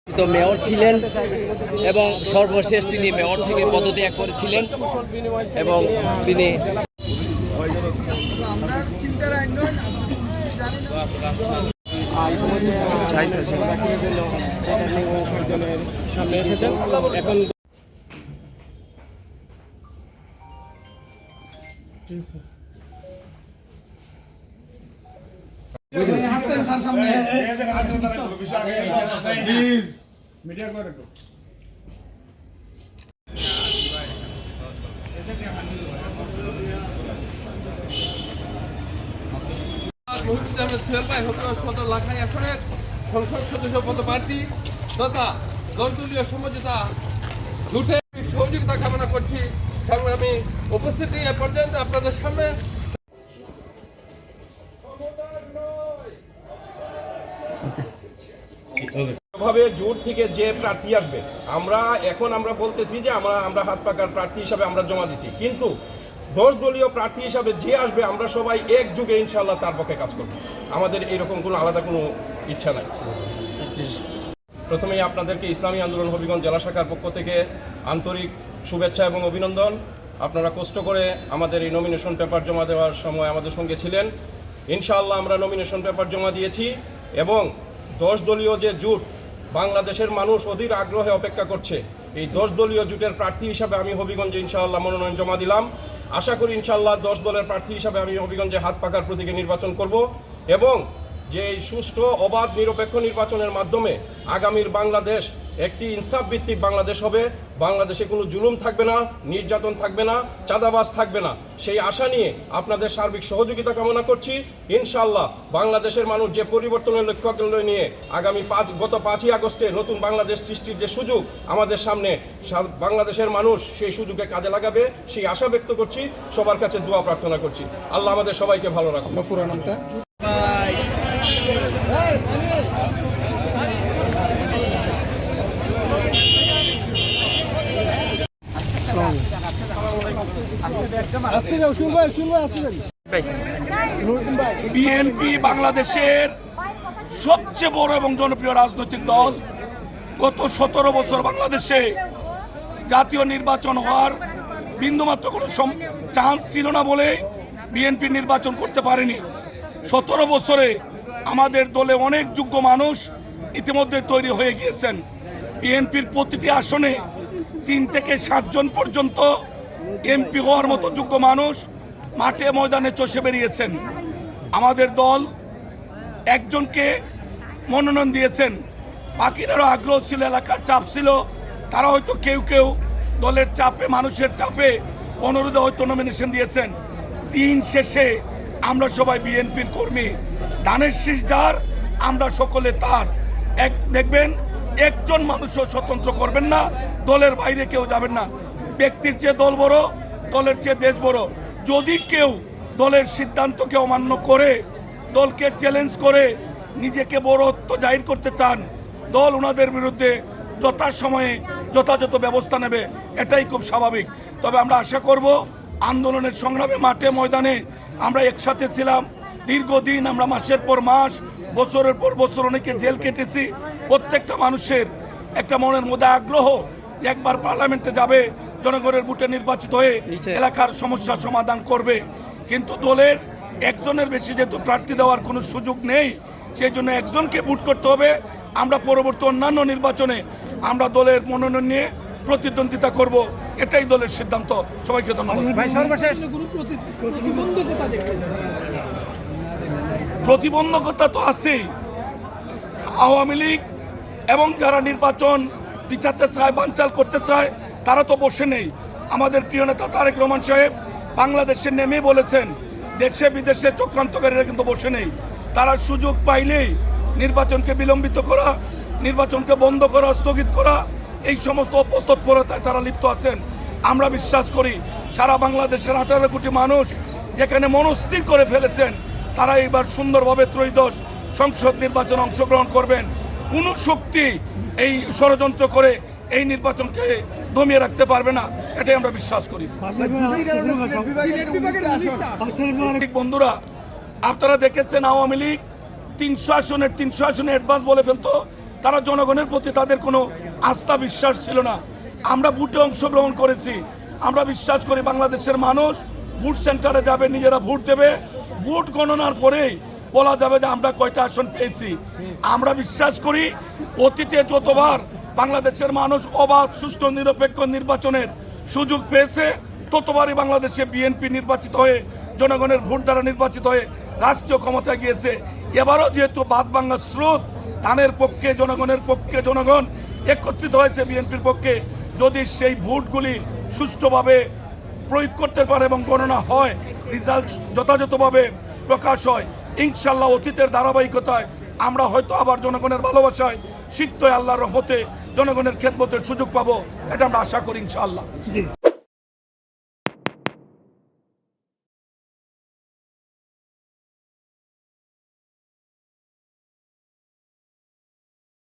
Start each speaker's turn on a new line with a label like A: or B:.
A: তো মেয়র ছিলেন এবং সর্বশেষ তিনি মেয়র থেকে পদত্যাগ করেছিলেন এবং তিনি সামনে এসেছেন এখন
B: মিডিয়া করে
C: লাখাই আসনের সংসদ সদস্য পদপ্রার্থী তথা 10 দলীয় সমঝোতা জোটে সহযোগিতা কামনা করছি। আমি উপস্থিতি এ পর্যন্ত আপনাদের সামনে
B: ভাবে জোট থেকে যে প্রার্থী আসবে আমরা বলতেছি যে আমরা হাত পাকার প্রার্থী হিসাবে আমরা জমা দিছি, কিন্তু 10 দলীয় প্রার্থী হিসাবে যে আসবে আমরা সবাই একযোগে ইনশাআল্লাহ তার পক্ষে কাজ করব। আমাদের এরকম কোনো আলাদা কোনো ইচ্ছা নাই। প্রথমেই আপনাদেরকে ইসলামী আন্দোলন হবিগঞ্জ জেলা শাখার পক্ষ থেকে আন্তরিক শুভেচ্ছা এবং অভিনন্দন। আপনারা কষ্ট করে আমাদের এই নমিনেশন পেপার জমা দেওয়ার সময় আমাদের সঙ্গে ছিলেন। ইনশাআল্লাহ আমরা নমিনেশন পেপার জমা দিয়েছি এবং 10 দলীয় যে জোট বাংলাদেশের মানুষ অধীর আগ্রহে অপেক্ষা করছে, এই 10 দলীয় জোটের প্রার্থী হিসাবে আমি হবিগঞ্জে ইনশাআল্লাহ মনোনয়ন জমা দিলাম। আশা করি ইনশাআল্লাহ 10 দলের প্রার্থী হিসাবে আমি হবিগঞ্জে হাত পাকার প্রতীকে নির্বাচন করব এবং যে এই সুষ্ঠু অবাধ নিরপেক্ষ নির্বাচনের মাধ্যমে আগামীর বাংলাদেশ একটি ইনসাফ ভিত্তিক বাংলাদেশ হবে। বাংলাদেশে কোনো জুলুম থাকবে না, নির্যাতন থাকবে না, চাঁদাবাজ থাকবে না। সেই আশা নিয়ে আপনাদের সার্বিক সহযোগিতা কামনা করছি। ইনশাআল্লাহ বাংলাদেশের মানুষ যে পরিবর্তনের লক্ষ্য নিয়ে আগামী গত 5ই আগস্টে নতুন বাংলাদেশ সৃষ্টির যে সুযোগ আমাদের সামনে, বাংলাদেশের মানুষ সেই সুযোগে কাজে লাগাবে সেই আশা ব্যক্ত করছি। সবার কাছে দোয়া প্রার্থনা করছি। আল্লাহ আমাদের সবাইকে ভালো রাখুন।
D: পুরো নামটা
E: বিএনপি বাংলাদেশের সবচেয়ে বড় এবং জনপ্রিয় রাজনৈতিক দল। গত 17 বছর বাংলাদেশে জাতীয় নির্বাচন হওয়ার বিন্দুমাত্র কোনো চান্স ছিল না বলে বিএনপি নির্বাচন করতে পারেনি। 17 বছরে আমাদের দলে অনেক যোগ্য মানুষ ইতিমধ্যে তৈরি হয়ে গিয়েছেন। বিএনপির প্রতিটি আসনে 3 থেকে 7 জন পর্যন্ত এমপি হওয়ার মতো যোগ্য মানুষ মাঠে ময়দানে চষে বেরিয়েছেন। আমাদের দল একজনকে মনোনয়ন দিয়েছেন, বাকিরারও আগ্রহ ছিল, এলাকার চাপ ছিল, তারা হয়তো কেউ কেউ দলের চাপে, মানুষের চাপে, অনুরোধে হয়তো নমিনেশন দিয়েছেন। দিন শেষে আমরা সবাই বিএনপির কর্মী, ধানের শীষ যার আমরা সকলে তার। দেখবেন একজন মানুষও স্বতন্ত্র করবেন না, দলের বাইরে কেউ যাবেন না। ব্যক্তির চেয়ে দল বড়, দলের চেয়ে দেশ বড়। যদি কেউ দলের সিদ্ধান্তকে অমান্য করে, দলকে চ্যালেঞ্জ করে নিজেকে বড়ত্ব জাহির করতে চান, দল ওনাদের বিরুদ্ধে যথাসময়ে যথাযথ ব্যবস্থা নেবে, এটাই খুব স্বাভাবিক। তবে আমরা আশা করব আন্দোলনের সংগ্রামে মাঠে ময়দানে আমরা একসাথে ছিলাম দীর্ঘদিন। আমরা মাসের পর মাস, বছরের পর বছর অনেকে জেল কেটেছি। প্রত্যেকটা মানুষের একটা মনের মধ্যে আগ্রহ যে একবার পার্লামেন্টে যাবে, জনগণের ভোটে নির্বাচিত হয়ে এলাকার সমস্যার সমাধান করবে। কিন্তু দলের একজনের বেশি যেহেতু প্রার্থী দেওয়ার কোনো সুযোগ নেই, সেই জন্য একজনকে ভোট করতে হবে। আমরা পরবর্তী অন্যান্য নির্বাচনে আমরা দলের মনোনয়ন নিয়ে প্রতিদ্বন্দ্বিতা করব, এটাই দলের সিদ্ধান্ত। সবাইকে ধন্যবাদ। প্রতিবন্ধকতা তো আছেই। আওয়ামী লীগ এবং যারা নির্বাচন পিছাতে চায়, বানচাল করতে চায়, তারা তো বসে নেই। আমাদের প্রিয় নেতা তারেক রহমান সাহেব বাংলাদেশে নেমে বলেছেন দেশে বিদেশে চক্রান্তকারীরা কিন্তু বসে নেই। তারা সুযোগ পাইলেই নির্বাচনকে বিলম্বিত করা, নির্বাচনকে বন্ধ করা, স্থগিত করা, এই সমস্ত অপতৎপরতায় তারা লিপ্ত আছেন। আমরা বিশ্বাস করি সারা বাংলাদেশের 18 কোটি মানুষ যেখানে মনস্থির করে ফেলেছেন, তারা এইবার সুন্দরভাবে ত্রয়োদশ সংসদ নির্বাচনে অংশগ্রহণ করবেন। কোনো শক্তি এই ষড়যন্ত্র করে এই নির্বাচনকে দমিয়ে রাখতে পারবে না, এটাই আমরা বিশ্বাস করি। বন্ধুরা, আপনারা দেখেছেন আওয়ামী লীগ 300 আসনে অ্যাডভান্স বলে ফেলতো, তারা জনগণের প্রতি তাদের কোনো আস্থা বিশ্বাস ছিল না। আমরা ভোটে অংশগ্রহণ করেছি, আমরা বিশ্বাস করি বাংলাদেশের মানুষ ভোট সেন্টারে যাবে, নিজেরা ভোট দেবে, ভোট গণনার পরেই বলা যাবে যে আমরা কয়টা আসন পেয়েছি। আমরা বিশ্বাস করি অতীতে যতবার বাংলাদেশের মানুষ অবাধ সুষ্ঠু নিরপেক্ষ নির্বাচনের সুযোগ পেয়েছে ততবারই বাংলাদেশে বিএনপি নির্বাচিত হয়ে জনগণের ভোট দ্বারা নির্বাচিত হয়ে রাষ্ট্রীয় ক্ষমতায় গিয়েছে। এবারও যেহেতু বাদ বাংলা স্রোত ধানের পক্ষে, জনগণের পক্ষে, জনগণ একত্রিত হয়েছে বিএনপির পক্ষে, যদি সেই ভোটগুলি সুষ্ঠুভাবে প্রয়োগ করতে পারে এবং গণনা হয়, রেজাল্ট যথাযথভাবে প্রকাশ হয়, ইনশাল্লাহ অতীতের ধারাবাহিকতায় আমরা হয়তো আবার জনগণের ভালোবাসায় সিদ্ধ আল্লাহর রহমতে জনগণের খেদমতের সুযোগ পাবো, এটা আমরা আশা করি ইনশাআল্লাহ।